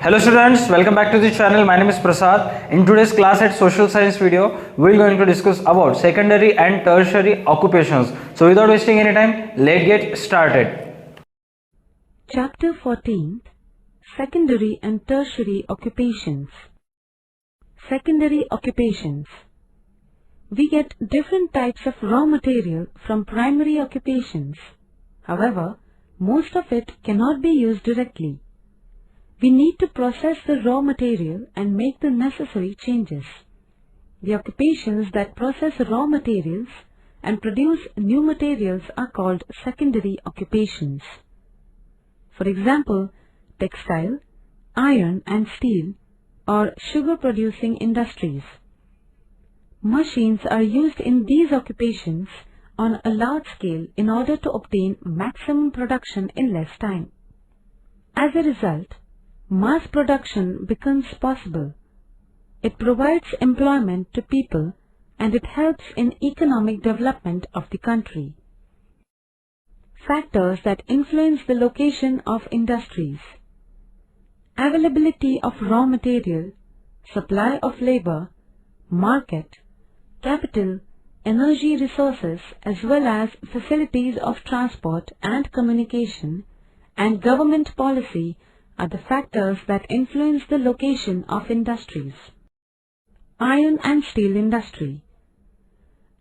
Hello students, welcome back to the channel. My name is Prasad. In today's class at social science video, we are going to discuss about secondary and tertiary occupations. So without wasting any time, let's get started. Chapter 14, Secondary and Tertiary Occupations. Secondary occupations. We get different types of raw material from primary occupations. However, most of it cannot be used directly. We need to process the raw material and make the necessary changes. The occupations that process raw materials and produce new materials are called secondary occupations. For example, textile, iron and steel, or sugar-producing industries. Machines are used in these occupations on a large scale in order to obtain maximum production in less time. As a result, mass production becomes possible. It provides employment to people and it helps in economic development of the country. Factors that influence the location of industries. Availability of raw material, supply of labor, market, capital, energy resources as well as facilities of transport and communication, and government policy are the factors that influence the location of industries. Iron and steel industry.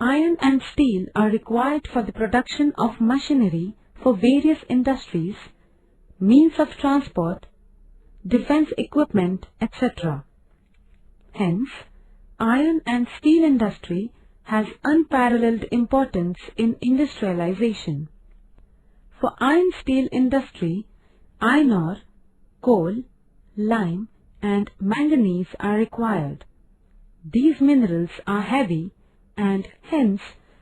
Iron and steel are required for the production of machinery for various industries, means of transport, defense equipment, etc. Hence, iron and steel industry has unparalleled importance in industrialization. For iron-steel industry, iron ore, coal, lime and manganese are required. These minerals are heavy and hence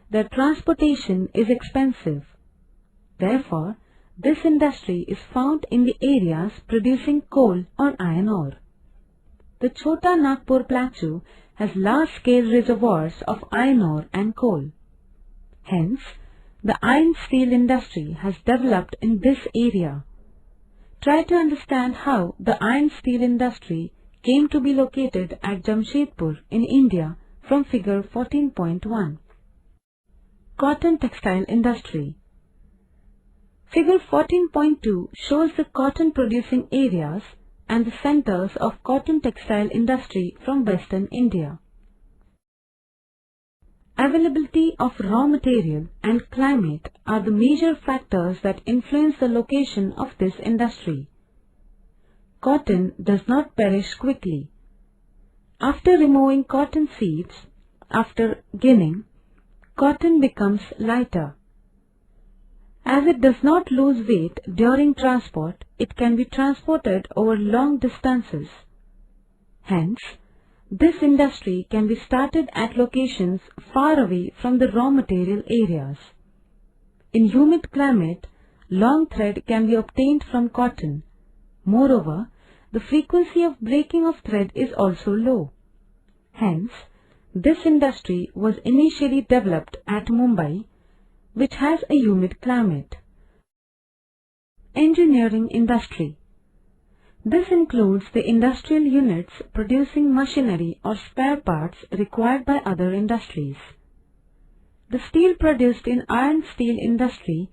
their transportation is expensive. Therefore, this industry is found in the areas producing coal or iron ore. The Chota Nagpur Plateau has large-scale reservoirs of iron ore and coal. Hence, the iron-steel industry has developed in this area. Try to understand how the iron-steel industry came to be located at Jamshedpur in India from figure 14.1. Cotton textile industry. Figure 14.2 shows the cotton producing areas and the centers of cotton textile industry from western India. Availability of raw material and climate are the major factors that influence the location of this industry. Cotton does not perish quickly. After removing cotton seeds, after ginning, cotton becomes lighter. As it does not lose weight during transport, it can be transported over long distances. Hence, this industry can be started at locations far away from the raw material areas. In humid climate, long thread can be obtained from cotton. Moreover, the frequency of breaking of thread is also low. Hence, this industry was initially developed at Mumbai, which has a humid climate. Engineering industry. This includes the industrial units producing machinery or spare parts required by other industries. The steel produced in iron steel industry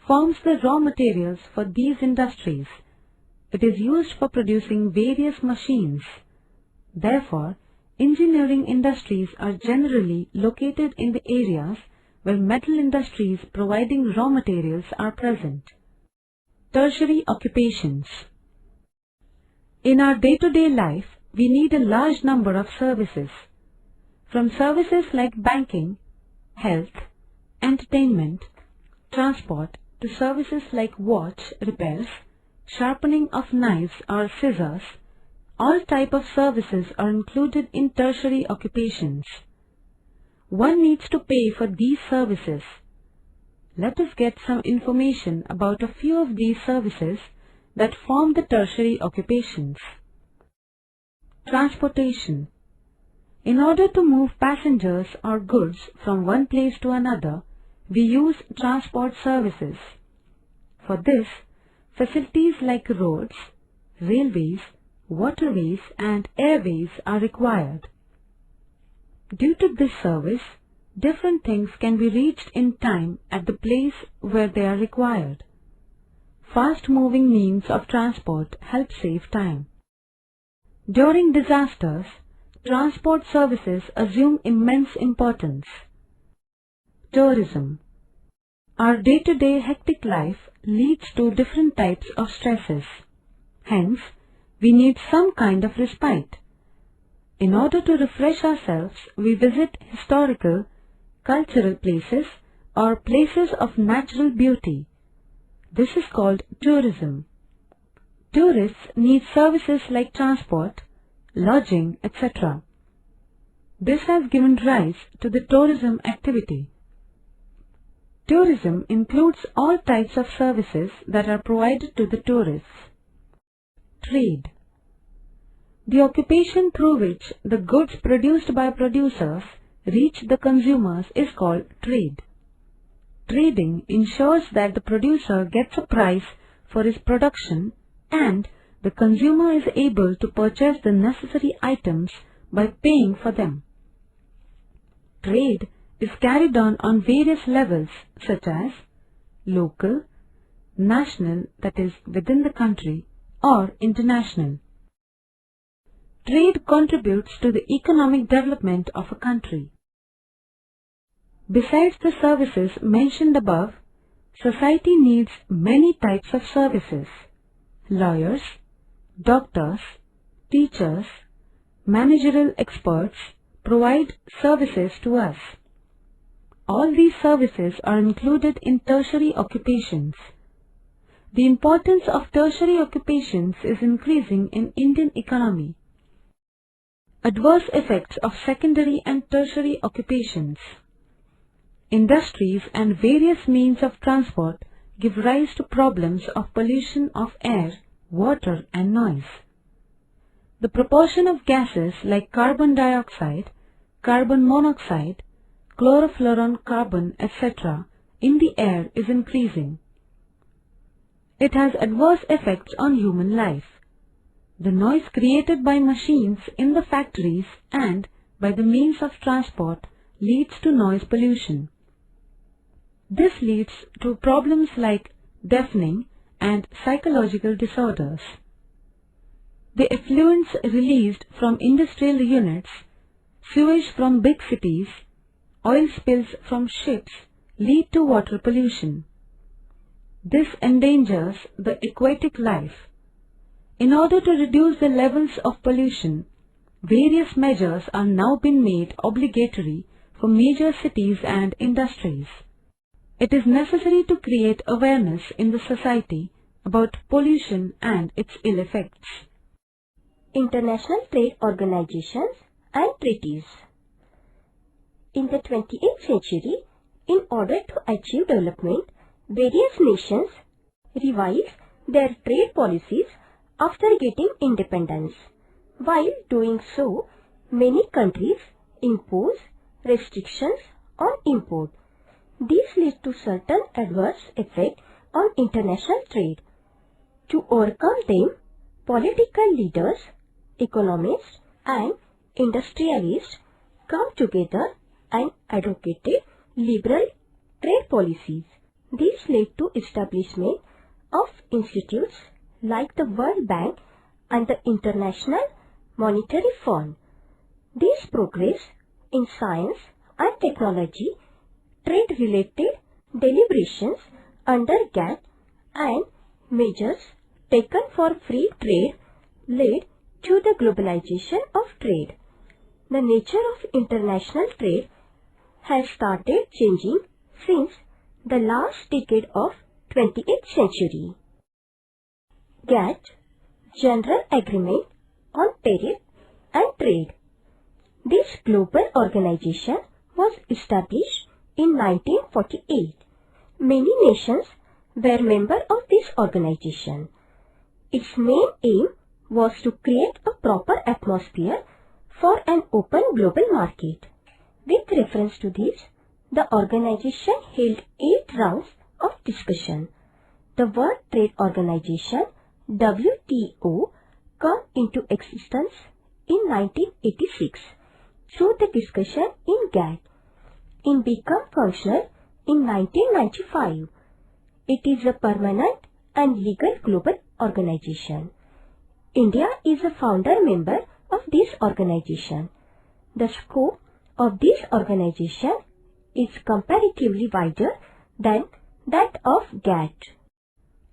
forms the raw materials for these industries. It is used for producing various machines. Therefore, engineering industries are generally located in the areas where metal industries providing raw materials are present. Tertiary occupations. In our day-to-day life, we need a large number of services. From services like banking, health, entertainment, transport to services like watch repairs, sharpening of knives or scissors, all type of services are included in tertiary occupations. One needs to pay for these services. Let us get some information about a few of these services that form the tertiary occupations. Transportation. In order to move passengers or goods from one place to another, we use transport services. For this, facilities like roads, railways, waterways and airways are required. Due to this service, different things can be reached in time at the place where they are required. Fast-moving means of transport help save time. During disasters, transport services assume immense importance. Tourism. Our day-to-day hectic life leads to different types of stresses. Hence, we need some kind of respite. In order to refresh ourselves, we visit historical, cultural places or places of natural beauty. This is called tourism. Tourists need services like transport, lodging, etc. This has given rise to the tourism activity. Tourism includes all types of services that are provided to the tourists. Trade. The occupation through which the goods produced by producers reach the consumers is called trade. Trading ensures that the producer gets a price for his production and the consumer is able to purchase the necessary items by paying for them. Trade is carried on various levels such as local, national, that is within the country, or international. Trade contributes to the economic development of a country. Besides the services mentioned above, society needs many types of services. Lawyers, doctors, teachers, managerial experts provide services to us. All these services are included in tertiary occupations. The importance of tertiary occupations is increasing in Indian economy. Adverse effects of secondary and tertiary occupations. Industries and various means of transport give rise to problems of pollution of air, water and noise. The proportion of gases like carbon dioxide, carbon monoxide, chlorofluorocarbon, etc. in the air is increasing. It has adverse effects on human life. The noise created by machines in the factories and by the means of transport leads to noise pollution. This leads to problems like deafening and psychological disorders. The effluents released from industrial units, sewage from big cities, oil spills from ships lead to water pollution. This endangers the aquatic life. In order to reduce the levels of pollution, various measures are now being made obligatory for major cities and industries. It is necessary to create awareness in the society about pollution and its ill effects. International trade organizations and treaties. In the 28th century, in order to achieve development, various nations revised their trade policies after getting independence. While doing so, many countries impose restrictions on import. These lead to certain adverse effects on international trade. To overcome them, political leaders, economists and industrialists come together and advocated liberal trade policies. These led to establishment of institutes like the World Bank and the International Monetary Fund. This progress in science and technology, trade-related deliberations under GATT and measures taken for free trade led to the globalization of trade. The nature of international trade has started changing since the last decade of 20th century. GATT, General Agreement on Tariff and Trade. This global organization was established in 1948. Many nations were members of this organization. Its main aim was to create a proper atmosphere for an open global market. With reference to this, the organization held 8 rounds of discussion. The World Trade Organization (WTO) come into existence in 1986 through the discussion in GATT. It became functional in 1995. It is a permanent and legal global organization. India is a founder member of this organization. The scope of this organization is comparatively wider than that of GATT.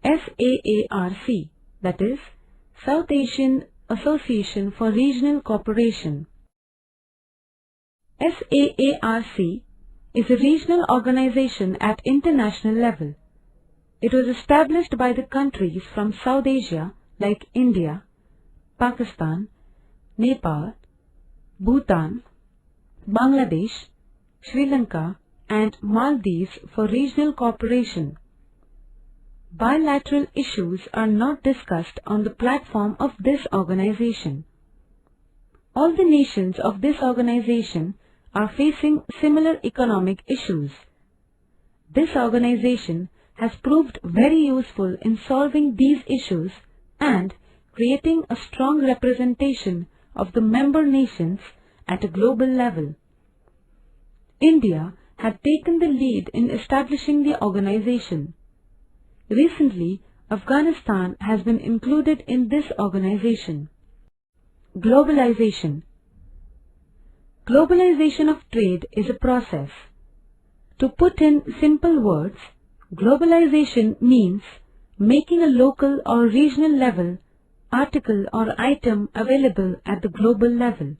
SAARC, that is, South Asian Association for Regional Cooperation. SAARC is a regional organization at international level. It was established by the countries from South Asia like India, Pakistan, Nepal, Bhutan, Bangladesh, Sri Lanka and Maldives for regional cooperation. Bilateral issues are not discussed on the platform of this organization. All the nations of this organization are facing similar economic issues. This organization has proved very useful in solving these issues and creating a strong representation of the member nations at a global level. India had taken the lead in establishing the organization. Recently, Afghanistan has been included in this organization. Globalization. Globalization of trade is a process. To put in simple words, globalization means making a local or regional level article or item available at the global level.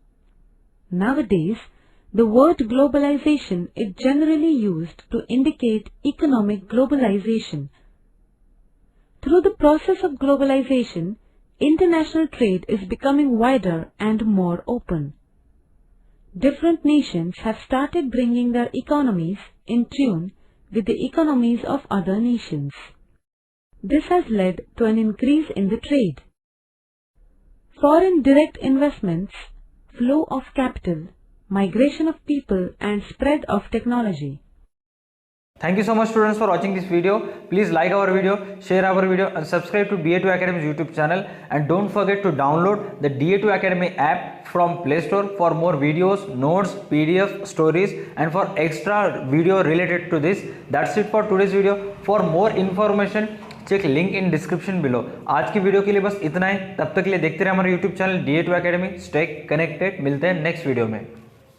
Nowadays, the word globalization is generally used to indicate economic globalization. Through the process of globalization, international trade is becoming wider and more open. Different nations have started bringing their economies in tune with the economies of other nations. This has led to an increase in the trade. Foreign direct investments, flow of capital, migration of people and spread of technology. Thank you so much students for watching this video. Please like our video, share our video and subscribe to Da2 Academy's YouTube channel, and don't forget to download the Da2 Academy app from Play Store for more videos, notes, PDF, stories and for extra video related to this. That's it for today's video. For more information check link in description below. आज की video के लिए बस इतना ही. तब तक के लिए देखते रहे हमारा YouTube channel Da2 Academy. Stay connected. मिलते हैं नेक्स्ट वीडियो में.